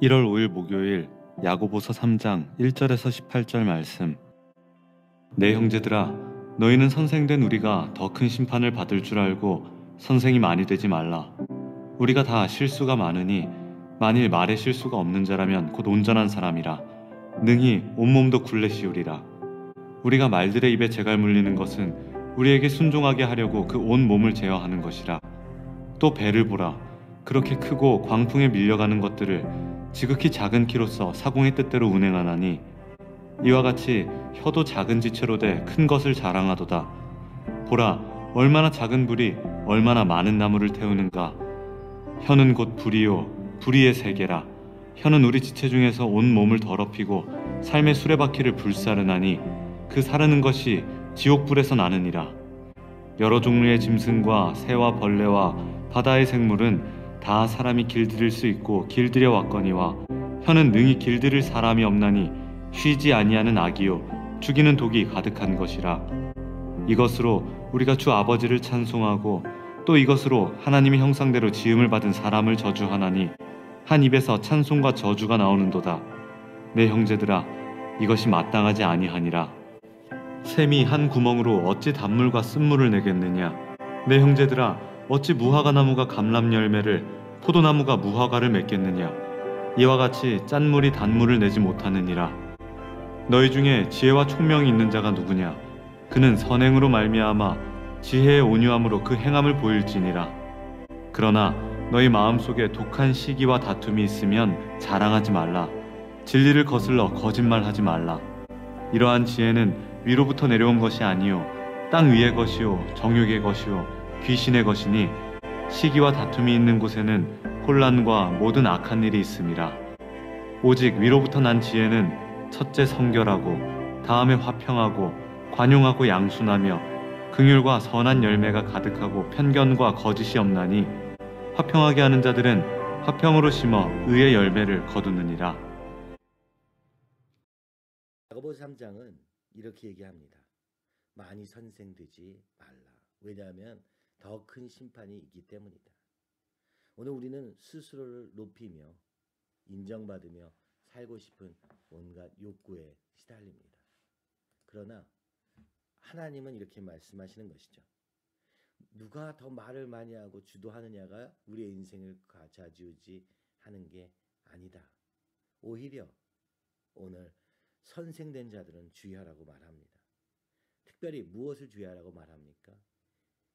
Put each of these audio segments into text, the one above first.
1월 5일 목요일 야고보서 3장 1절에서 18절 말씀. 내 형제들아, 너희는 선생된 우리가 더 큰 심판을 받을 줄 알고 선생이 많이 되지 말라. 우리가 다 실수가 많으니 만일 말에 실수가 없는 자라면 곧 온전한 사람이라 능히 온몸도 굴레시우리라. 우리가 말들의 입에 재갈 물리는 것은 우리에게 순종하게 하려고 그 온 몸을 제어하는 것이라. 또 배를 보라. 그렇게 크고 광풍에 밀려가는 것들을 지극히 작은 키로서 사공의 뜻대로 운행하나니 이와 같이 혀도 작은 지체로 돼 큰 것을 자랑하도다. 보라, 얼마나 작은 불이 얼마나 많은 나무를 태우는가. 혀는 곧 불이요 불의의 세계라. 혀는 우리 지체 중에서 온 몸을 더럽히고 삶의 수레바퀴를 불사르나니 그 사르는 것이 지옥불에서 나느니라. 여러 종류의 짐승과 새와 벌레와 바다의 생물은 다 사람이 길들일 수 있고 길들여 왔거니와 혀는 능히 길들일 사람이 없나니 쉬지 아니하는 악이요 죽이는 독이 가득한 것이라. 이것으로 우리가 주 아버지를 찬송하고 또 이것으로 하나님의 형상대로 지음을 받은 사람을 저주하나니 한 입에서 찬송과 저주가 나오는도다. 내 형제들아, 이것이 마땅하지 아니하니라. 샘이 한 구멍으로 어찌 단물과 쓴물을 내겠느냐. 내 형제들아, 어찌 무화과 나무가 감람 열매를 포도나무가 무화과를 맺겠느냐. 이와 같이 짠물이 단물을 내지 못하느니라. 너희 중에 지혜와 총명이 있는 자가 누구냐. 그는 선행으로 말미암아 지혜의 온유함으로 그 행함을 보일지니라. 그러나 너희 마음속에 독한 시기와 다툼이 있으면 자랑하지 말라. 진리를 거슬러 거짓말하지 말라. 이러한 지혜는 위로부터 내려온 것이 아니요 땅 위의 것이요 정욕의 것이요 귀신의 것이니 시기와 다툼이 있는 곳에는 혼란과 모든 악한 일이 있음이라. 오직 위로부터 난 지혜는 첫째 성결하고 다음에 화평하고 관용하고 양순하며 긍휼과 선한 열매가 가득하고 편견과 거짓이 없나니 화평하게 하는 자들은 화평으로 심어 의의 열매를 거두느니라. 야고보서 3장은 이렇게 얘기합니다. 많이 선생되지 말라. 왜냐하면 더 큰 심판이 있기 때문이다. 오늘 우리는 스스로를 높이며 인정받으며 살고 싶은 온갖 욕구에 시달립니다. 그러나 하나님은 이렇게 말씀하시는 것이죠. 누가 더 말을 많이 하고 주도하느냐가 우리의 인생을 좌지우지 하는 게 아니다. 오히려 오늘 선생된 자들은 주의하라고 말합니다. 특별히 무엇을 주의하라고 말합니까?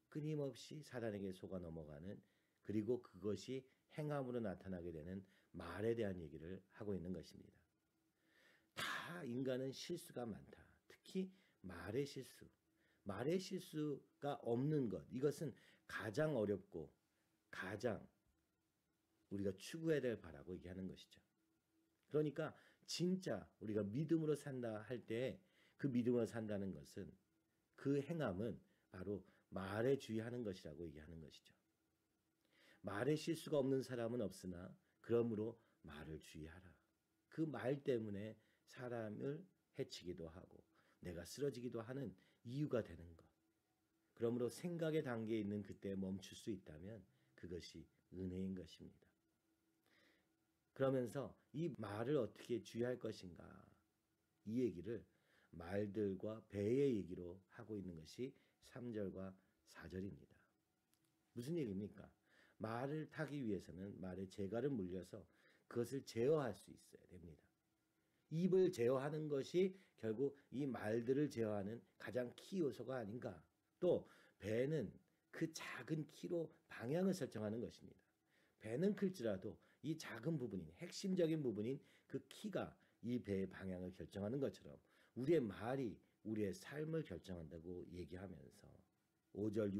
끊임없이 사단에게 속아 넘어가는, 그리고 그것이 행함으로 나타나게 되는 말에 대한 얘기를 하고 있는 것입니다. 다 인간은 실수가 많다. 특히 말의 실수. 말의 실수가 없는 것, 이것은 가장 어렵고 가장 우리가 추구해야 될 바라고 얘기하는 것이죠. 그러니까 진짜 우리가 믿음으로 산다 할 때 그 믿음으로 산다는 것은, 그 행함은 바로 말에 주의하는 것이라고 얘기하는 것이죠. 말에 실수가 없는 사람은 없으나 그러므로 말을 주의하라. 그 말 때문에 사람을 해치기도 하고 내가 쓰러지기도 하는 이유가 되는 것. 그러므로 생각의 단계에 있는 그때 멈출 수 있다면 그것이 은혜인 것입니다. 그러면서 이 말을 어떻게 주의할 것인가, 이 얘기를 말들과 배의 얘기로 하고 있는 것이 3절과 4절입니다. 무슨 얘기입니까? 말을 타기 위해서는 말에 재갈을 물려서 그것을 제어할 수 있어야 됩니다. 입을 제어하는 것이 결국 이 말들을 제어하는 가장 키 요소가 아닌가. 또 배는 그 작은 키로 방향을 설정하는 것입니다. 배는 클지라도 이 작은 부분인, 핵심적인 부분인 그 키가 이 배의 방향을 결정하는 것처럼 우리의 말이 우리의 삶을 결정한다고 얘기하면서 5절,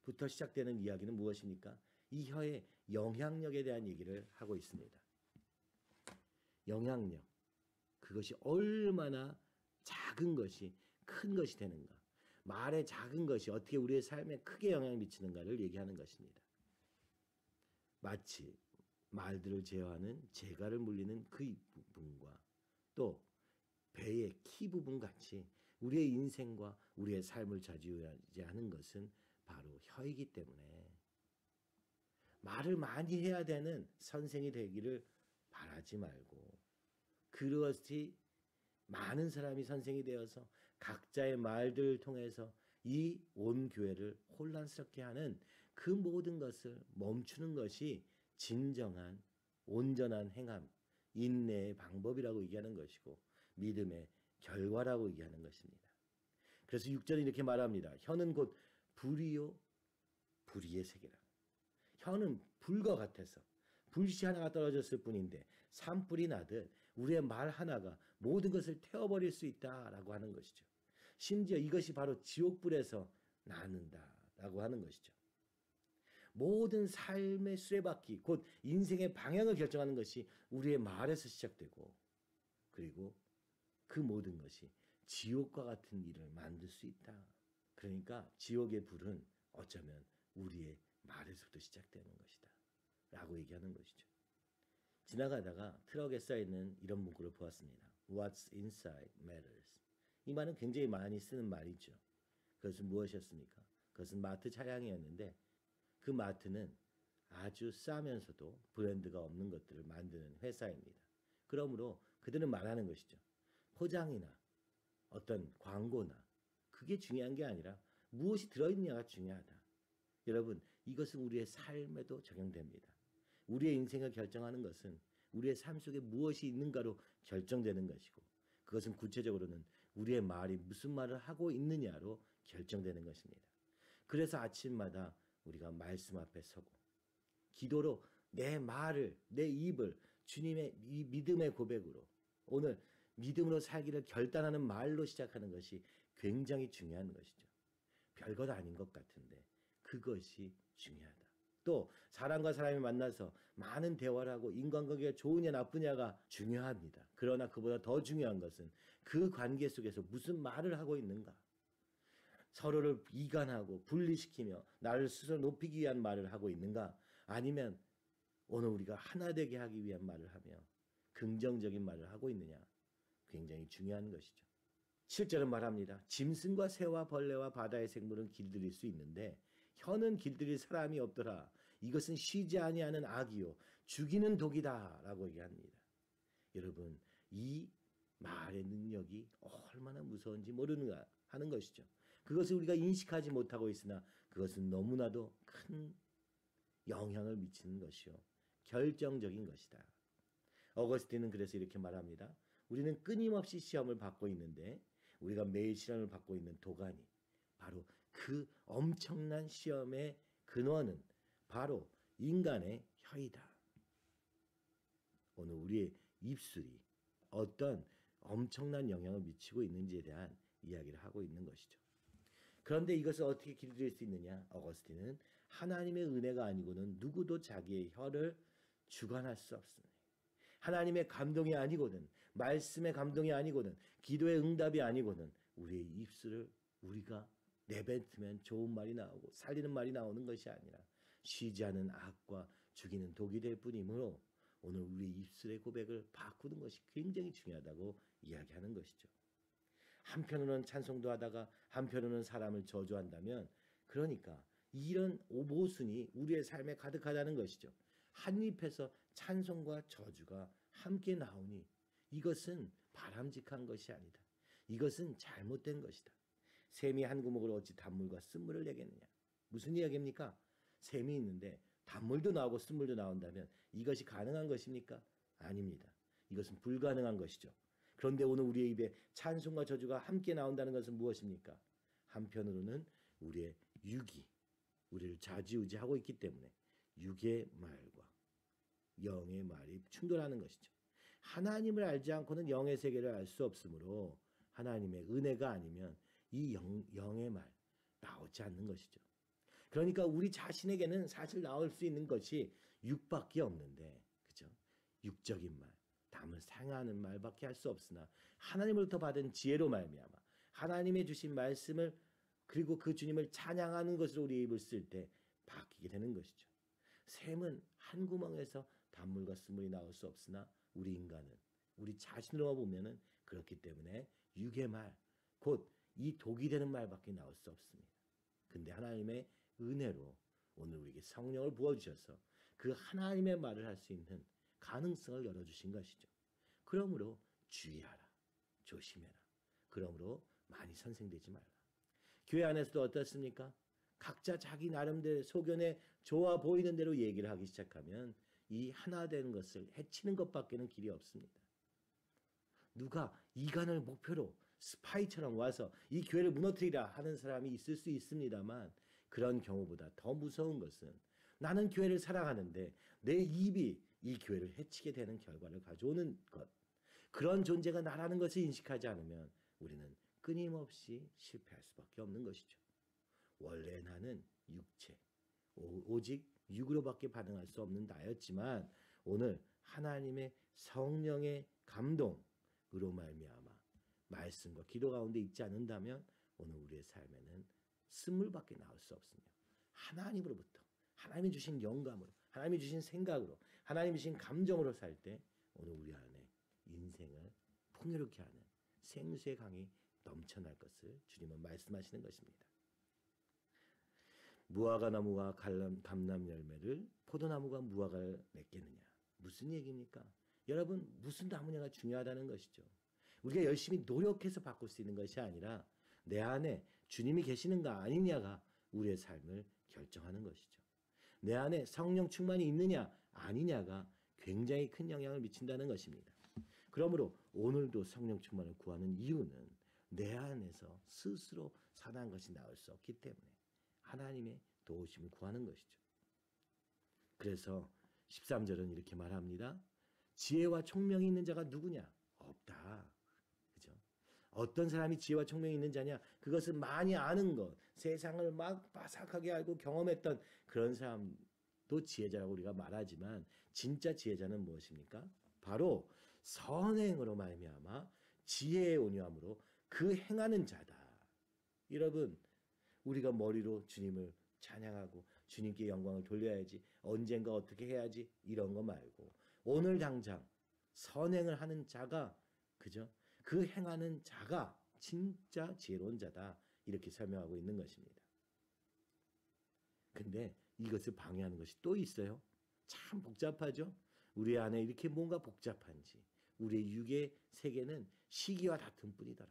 6절부터 시작되는 이야기는 무엇입니까? 이 혀의 영향력에 대한 얘기를 하고 있습니다. 영향력, 그것이 얼마나 작은 것이 큰 것이 되는가, 말의 작은 것이 어떻게 우리의 삶에 크게 영향을 미치는가를 얘기하는 것입니다. 마치 말들을 제어하는 재갈을 물리는 그 부분과 또 배의 키 부분 같이 우리의 인생과 우리의 삶을 좌지우지하는 것은 바로 혀이기 때문에 말을 많이 해야 되는 선생이 되기를 바라지 말고 그것이 많은 사람이 선생이 되어서 각자의 말들을 통해서 이 온 교회를 혼란스럽게 하는 그 모든 것을 멈추는 것이 진정한 온전한 행함, 인내의 방법이라고 얘기하는 것이고 믿음의 결과라고 얘기하는 것입니다. 그래서 6절에 이렇게 말합니다. 혀는 곧 불이요 불의의 세계라. 혀는 불과 같아서 불씨 하나가 떨어졌을 뿐인데 산불이 나듯 우리의 말 하나가 모든 것을 태워버릴 수 있다라고 하는 것이죠. 심지어 이것이 바로 지옥불에서 나는다라고 하는 것이죠. 모든 삶의 수레바퀴, 곧 인생의 방향을 결정하는 것이 우리의 말에서 시작되고 그리고 그 모든 것이 지옥과 같은 일을 만들 수 있다. 그러니까 지옥의 불은 어쩌면 우리의 말에서부터 시작되는 것이다. 라고 얘기하는 것이죠. 지나가다가 트럭에 쌓여있는 이런 문구를 보았습니다. What's inside matters. 이 말은 굉장히 많이 쓰는 말이죠. 그것은 무엇이었습니까? 그것은 마트 차량이었는데 그 마트는 아주 싸면서도 브랜드가 없는 것들을 만드는 회사입니다. 그러므로 그들은 말하는 것이죠. 포장이나 어떤 광고나 그게 중요한 게 아니라 무엇이 들어있느냐가 중요하다. 여러분, 이것은 우리의 삶에도 적용됩니다. 우리의 인생을 결정하는 것은 우리의 삶 속에 무엇이 있는가로 결정되는 것이고 그것은 구체적으로는 우리의 말이 무슨 말을 하고 있느냐로 결정되는 것입니다. 그래서 아침마다 우리가 말씀 앞에 서고 기도로 내 말을, 내 입을 주님의 이 믿음의 고백으로 오늘 믿음으로 살기를 결단하는 말로 시작하는 것이 굉장히 중요한 것이죠. 별것 아닌 것 같은데 그것이 중요하다. 또 사람과 사람이 만나서 많은 대화를 하고 인간관계가 좋으냐 나쁘냐가 중요합니다. 그러나 그보다 더 중요한 것은 그 관계 속에서 무슨 말을 하고 있는가. 서로를 이간하고 분리시키며 나를 스스로 높이기 위한 말을 하고 있는가. 아니면 오늘 우리가 하나 되게 하기 위한 말을 하며 긍정적인 말을 하고 있느냐. 굉장히 중요한 것이죠. 7절은 말합니다. 짐승과 새와 벌레와 바다의 생물은 길들일 수 있는데 혀는 길들일 사람이 없더라. 이것은 쉬지 아니하는 악이요 죽이는 독이다라고 얘기합니다. 여러분, 이 말의 능력이 얼마나 무서운지 모르는가 하는 것이죠. 그것을 우리가 인식하지 못하고 있으나 그것은 너무나도 큰 영향을 미치는 것이요 결정적인 것이다. 어거스틴은 그래서 이렇게 말합니다. 우리는 끊임없이 시험을 받고 있는데 우리가 매일 시험을 받고 있는 도가니 바로 그 엄청난 시험의 근원은 바로 인간의 혀이다. 오늘 우리의 입술이 어떤 엄청난 영향을 미치고 있는지에 대한 이야기를 하고 있는 것이죠. 그런데 이것을 어떻게 길들일 수 있느냐? 어거스틴은 하나님의 은혜가 아니고는 누구도 자기의 혀를 주관할 수 없습니다. 하나님의 감동이 아니고는 말씀의 감동이 아니고는 기도의 응답이 아니고는 우리의 입술을 우리가 내뱉으면 좋은 말이 나오고 살리는 말이 나오는 것이 아니라 쉬지 않은 악과 죽이는 독이 될 뿐이므로 오늘 우리 입술의 고백을 바꾸는 것이 굉장히 중요하다고 이야기하는 것이죠. 한편으로는 찬송도 하다가 한편으로는 사람을 저주한다면 그러니까 이런 모순이 우리의 삶에 가득하다는 것이죠. 한 입에서 찬송과 저주가 함께 나오니 이것은 바람직한 것이 아니다. 이것은 잘못된 것이다. 샘이 한 구멍으로 어찌 단물과 쓴물을 내겠느냐. 무슨 이야기입니까? 샘이 있는데 단물도 나오고 쓴물도 나온다면 이것이 가능한 것입니까? 아닙니다. 이것은 불가능한 것이죠. 그런데 오늘 우리의 입에 찬송과 저주가 함께 나온다는 것은 무엇입니까? 한편으로는 우리의 육이 우리를 좌지우지하고 있기 때문에 육의 말과 영의 말이 충돌하는 것이죠. 하나님을 알지 않고는 영의 세계를 알 수 없으므로 하나님의 은혜가 아니면 이 영의 말 나오지 않는 것이죠. 그러니까 우리 자신에게는 사실 나올 수 있는 것이 육밖에 없는데, 그죠? 육적인 말, 남을 상하는 말밖에 할 수 없으나 하나님으로부터 받은 지혜로 말미암아 하나님의 주신 말씀을 그리고 그 주님을 찬양하는 것으로 우리 입을 쓸 때 바뀌게 되는 것이죠. 샘은 한 구멍에서 단물과 쓴물이 나올 수 없으나 우리 인간은 우리 자신으로 보면은 그렇기 때문에 육의 말, 곧 이 독이 되는 말밖에 나올 수 없습니다. 근데 하나님의 은혜로 오늘 우리에게 성령을 부어주셔서 그 하나님의 말을 할 수 있는 가능성을 열어주신 것이죠. 그러므로 주의하라. 조심해라. 그러므로 많이 선생되지 말라. 교회 안에서도 어떻습니까? 각자 자기 나름대로 소견에 좋아 보이는 대로 얘기를 하기 시작하면 이 하나 되는 것을 해치는 것밖에는 길이 없습니다. 누가 이간을 목표로 스파이처럼 와서 이 교회를 무너뜨리라 하는 사람이 있을 수 있습니다만 그런 경우보다 더 무서운 것은 나는 교회를 사랑하는데 내 입이 이 교회를 해치게 되는 결과를 가져오는 것. 그런 존재가 나라는 것을 인식하지 않으면 우리는 끊임없이 실패할 수밖에 없는 것이죠. 원래 나는 육체, 오직 육으로밖에 반응할 수 없는 나였지만 오늘 하나님의 성령의 감동으로 말미암아 말씀과 기도 가운데 있지 않는다면 오늘 우리의 삶에는 쓴물밖에 나올 수 없으며 하나님으로부터 하나님이 주신 영감으로 하나님이 주신 생각으로 하나님이 주신 감정으로 살 때 오늘 우리 안에 인생을 풍요롭게 하는 생수의 강이 넘쳐날 것을 주님은 말씀하시는 것입니다. 무화과 나무가 감람 열매를 포도나무가 무화과를 맺겠느냐. 무슨 얘기입니까? 여러분 무슨 나무냐가 중요하다는 것이죠. 우리가 열심히 노력해서 바꿀 수 있는 것이 아니라 내 안에 주님이 계시는가 아니냐가 우리의 삶을 결정하는 것이죠. 내 안에 성령 충만이 있느냐 아니냐가 굉장히 큰 영향을 미친다는 것입니다. 그러므로 오늘도 성령 충만을 구하는 이유는 내 안에서 스스로 선한 것이 나올 수 없기 때문에 하나님의 도우심을 구하는 것이죠. 그래서 13절은 이렇게 말합니다. 지혜와 총명이 있는 자가 누구냐? 없다. 그죠? 어떤 사람이 지혜와 총명이 있는 자냐? 그것은 많이 아는 것, 세상을 막 바삭하게 알고 경험했던 그런 사람도 지혜자라고 우리가 말하지만 진짜 지혜자는 무엇입니까? 바로 선행으로 말미암아 지혜의 온유함으로 그 행하는 자다. 여러분 우리가 머리로 주님을 찬양하고 주님께 영광을 돌려야지 언젠가 어떻게 해야지 이런 거 말고 오늘 당장 선행을 하는 자가 그죠? 그 행하는 자가 진짜 지혜로운 자다. 이렇게 설명하고 있는 것입니다. 근데 이것을 방해하는 것이 또 있어요. 참 복잡하죠? 우리 안에 이렇게 뭔가 복잡한지 우리의 육의 세계는 시기와 다툼뿐이더라.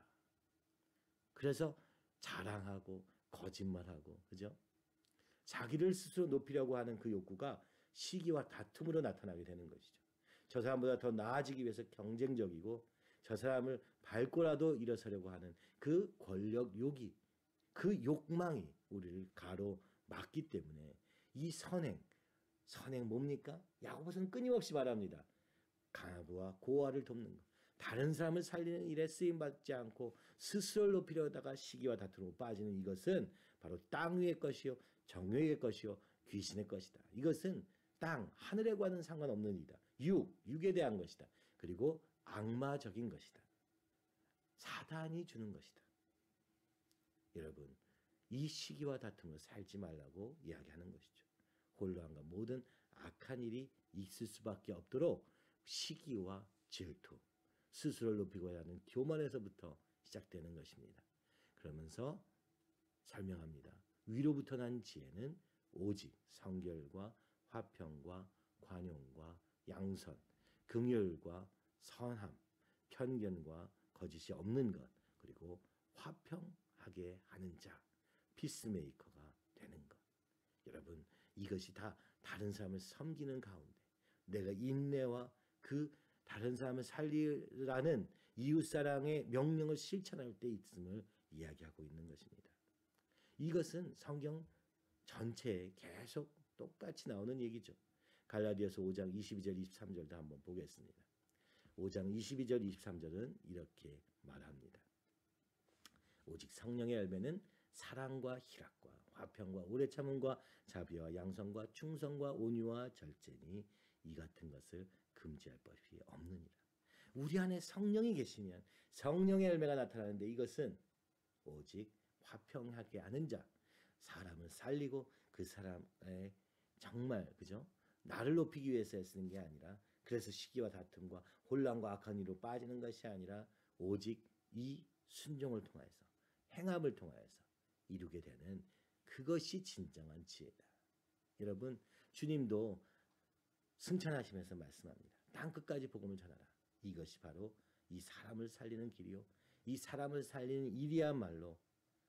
그래서 자랑하고 거짓말하고 그죠? 자기를 스스로 높이려고 하는 그 욕구가 시기와 다툼으로 나타나게 되는 것이죠. 저 사람보다 더 나아지기 위해서 경쟁적이고 저 사람을 밟고라도 일어서려고 하는 그 권력 욕이 그 욕망이 우리를 가로막기 때문에 이 선행 뭡니까? 야고보서는 끊임없이 말합니다. 가부와 고아를 돕는 것. 다른 사람을 살리는 일에 쓰임받지 않고 스스로를 높이려다가 시기와 다투로 빠지는 이것은 바로 땅 위의 것이요 정욕의 것이요 귀신의 것이다. 이것은 땅, 하늘에과는 상관없는 일이다. 육에 대한 것이다. 그리고 악마적인 것이다. 사단이 주는 것이다. 여러분 이 시기와 다툼으로 살지 말라고 이야기하는 것이죠. 홀로함과 모든 악한 일이 있을 수밖에 없도록 시기와 질투, 스스로를 높이고자 하는 교만에서부터 시작되는 것입니다. 그러면서 설명합니다. 위로부터 난 지혜는 오직 성결과 화평과 관용과 양선, 긍휼과 선함, 편견과 거짓이 없는 것, 그리고 화평하게 하는 자, 피스메이커가 되는 것. 여러분 이것이 다 다른 사람을 섬기는 가운데 내가 인내와 그 다른 사람을 살리라는 이웃사랑의 명령을 실천할 때 있음을 이야기하고 있는 것입니다. 이것은 성경 전체에 계속 똑같이 나오는 얘기죠. 갈라디아서 5장 22절 23절도 한번 보겠습니다. 5장 22절 23절은 이렇게 말합니다. 오직 성령의 열매는 사랑과 희락과 화평과 오래 참음과 자비와 양선과 충성과 온유와 절제니 이 같은 것을 금지할 법이 없느니라. 우리 안에 성령이 계시면 성령의 열매가 나타나는데 이것은 오직 화평하게 하는 자, 사람을 살리고 그 사람의 정말 그죠? 나를 높이기 위해서 쓰는 게 아니라 그래서 시기와 다툼과 혼란과 악한 일로 빠지는 것이 아니라 오직 이 순종을 통하여서 행함을 통하여서 이루게 되는 그것이 진정한 지혜다. 여러분 주님도 승천하시면서 말씀합니다. 땅끝까지 복음을 전하라. 이것이 바로 이 사람을 살리는 길이요. 이 사람을 살리는 일이야말로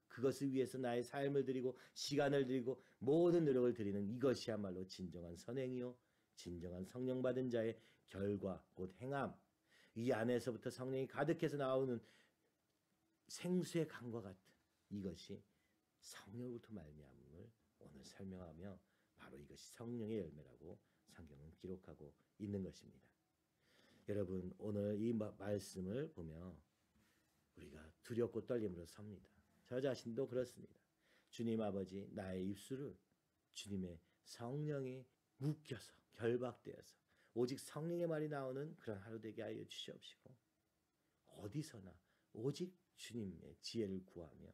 그것을 위해서 나의 삶을 드리고 시간을 드리고 모든 노력을 드리는 이것이야말로 진정한 선행이요. 진정한 성령 받은 자의 결과 곧 행함. 이 안에서부터 성령이 가득해서 나오는 생수의 강과 같은 이것이 성령으로부터 말미암음을 오늘 설명하며 바로 이것이 성령의 열매라고 성경은 기록하고 있는 것입니다. 여러분 오늘 이 말씀을 보며 우리가 두렵고 떨림으로 섭니다. 저 자신도 그렇습니다. 주님 아버지 나의 입술을 주님의 성령이 묶여서 결박되어서 오직 성령의 말이 나오는 그런 하루 되게 하여 주시옵시고 어디서나 오직 주님의 지혜를 구하며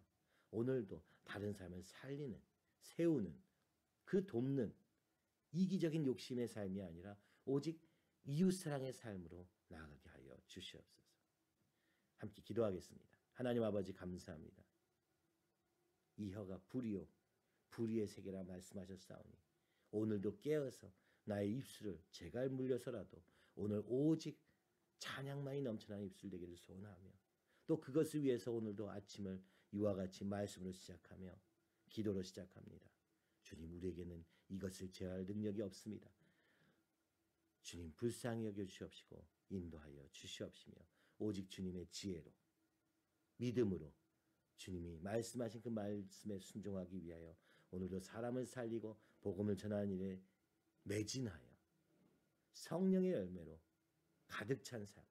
오늘도 다른 삶을 살리는 세우는 그 돕는 이기적인 욕심의 삶이 아니라 오직 이웃사랑의 삶으로 나아가게 하여 주시옵소서. 함께 기도하겠습니다. 하나님 아버지 감사합니다. 이 혀가 불이요 불의의 세계라 말씀하셨사오니 오늘도 깨어서 나의 입술을 제갈 물려서라도 오늘 오직 찬양만이 넘쳐나는 입술 되기를 소원하며 또 그것을 위해서 오늘도 아침을 이와 같이 말씀으로 시작하며 기도로 시작합니다. 주님 우리에게는 이것을 제어할 능력이 없습니다. 주님 불쌍히 여겨주시옵시고 인도하여 주시옵시며 오직 주님의 지혜로 믿음으로 주님이 말씀하신 그 말씀에 순종하기 위하여 오늘도 사람을 살리고 복음을 전하는 일에 매진하여 성령의 열매로 가득 찬 삶,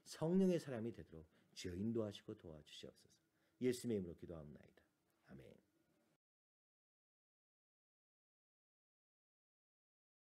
성령의 사람이 되도록 주여 인도하시고 도와주시옵소서. 예수님의 이름으로 기도합니다.